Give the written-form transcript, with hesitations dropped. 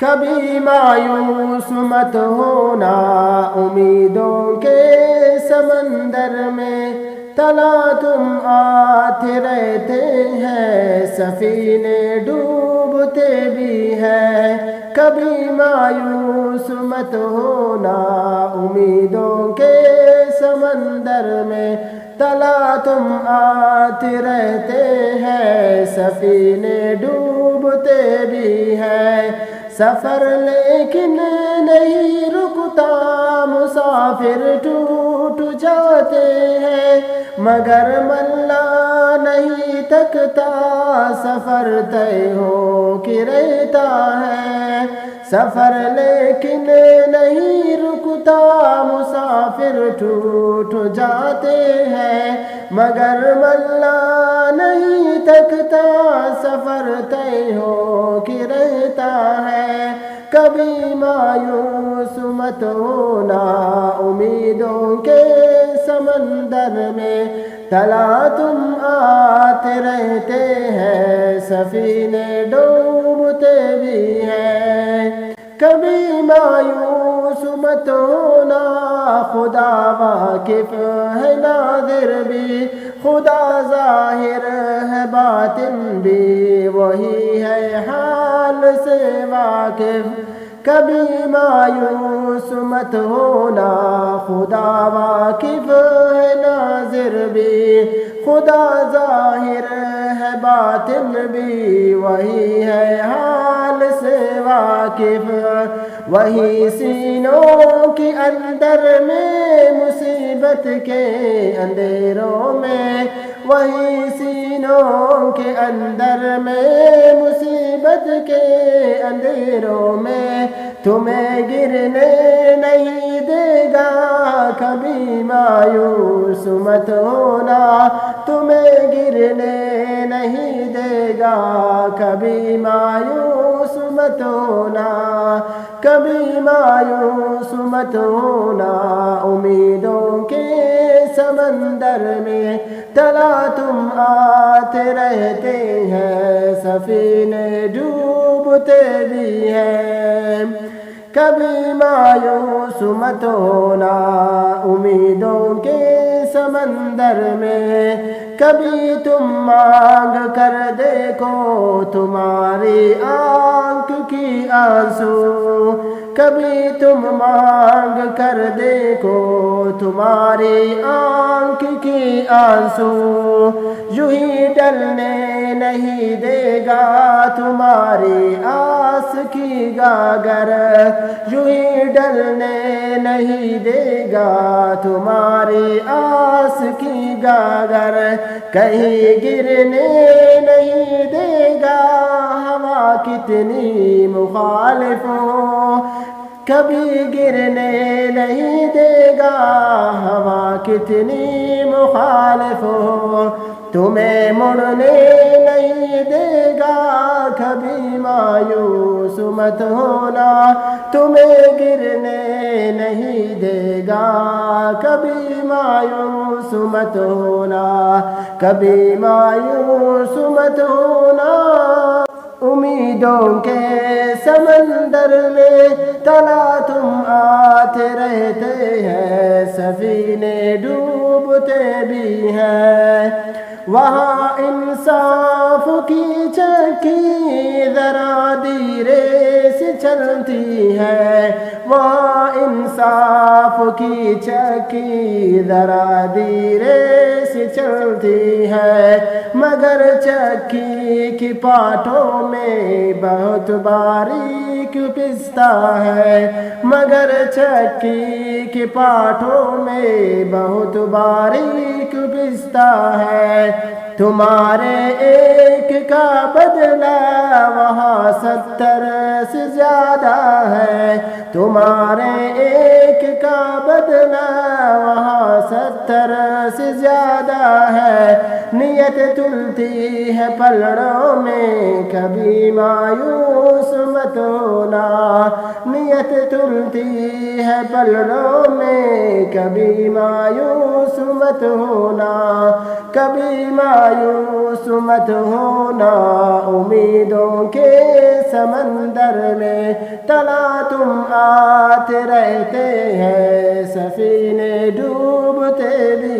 کبھی مایوس مت ہونا امیدوں کے سمندر میں، تلا تم آتے رہتے ہیں سفینے ڈوبتے بھی ہیں۔ کبھی مایوس مت ہونا امیدوں کے سمندر میں، تلا تم آتے رہتے ہیں سفینے ڈوبتے بھی ہیں۔ سفر لیکن نہیں رکتا، مسافر ٹوٹ جاتے ہیں، مگر ملا نہیں تکتا، سفر طے ہو کے رہتا ہے۔ سفر لیکن نہیں رکتا، مسافر ٹوٹ جاتے ہیں، مگر ملا نہیں تکتا، سفر طے ہو کے رہتا ہے۔ کبھی مایوس مت ہونا امیدوں کے سمندر میں، تلا تم آتے رہتے ہیں سفینے ڈوبتے بھی ہیں۔ کبھی مایوس مت ہونا خدا واقف ہے ناظر بھی، خدا ظاہر ہے باطن بھی، وہی ہے حال سے واقف۔ کبھی مایوس مت ہونا خدا واقف ہے ناظر بھی، خدا ظاہر ہے باطن بھی، وہی ہے حال سے واقف۔ وہی سینوں کے اندر میں مصیبت کے اندھیروں میں، وہی سینوں کے اندر میں مصیبت کے اندھیروں میں، تمہیں گرنے نہیں دے گا۔ کبھی مایوس مت ہونا تمہیں گرنے نہیں دے گا، کبھی مایوس مت ہونا، کبھی مایوس مت ہونا امیدوں کے سمندر میں، تلا تم آتے رہتے ہیں سفینے ڈوبتے بھی ہیں۔ کبھی مایوس مت ہونا امیدوں کے سمندر میں، کبھی تم مانگ کر دیکھو تمہاری آنکھ کی آنسو، کبھی تم مانگ کر دیکھو تمہاری آنکھ کی آنسو، یوں ہی ڈلنے نہیں دے گا تمہاری آس کی گاگر، یوں ہی ڈلنے نہیں دے گا تمہاری آس کی گاگر، کہیں گرنے نہیں دے گا ہوا کتنی مخالف ہو، کبھی گرنے نہیں دے گا ہوا کتنی مخالف ہو، تمہیں مڑنے نہیں دے گا۔ کبھی مایوس مت ہونا تمہیں گرنے نہیں دے گا، کبھی مایوس مت ہونا، کبھی مایوس مت ہونا امیدوں کے سمندر میں، تلا تم آتے رہتے ہیں سفینے ڈوبتے بھی ہیں۔ وہاں انصاف کی چکی ذرا دھیرے سے چلتی ہے، وہاں انصاف کی چکی ذرا دھیرے سے چلتی ہے، مگر چکی کی پاٹوں میں بہت باریک پستا ہے، مگر چکی کے پاٹوں میں بہت باریک پستا ہے۔ تمہارے ایک کا بدلہ وہاں 70 سے زیادہ ہے، تمہارے ایک کا بدلہ وہاں 70 سے زیادہ ہے۔ نیت تلتی ہے پلڑوں میں کبھی مایوس مت ہونا، نیت تلتی ہے پلڑوں میں کبھی مایوس مت ہونا، کبھی مایوس مت ہونا امیدوں کے سمندر میں، تلا تم آتے رہتے ہیں سفینے ڈوبتے بھی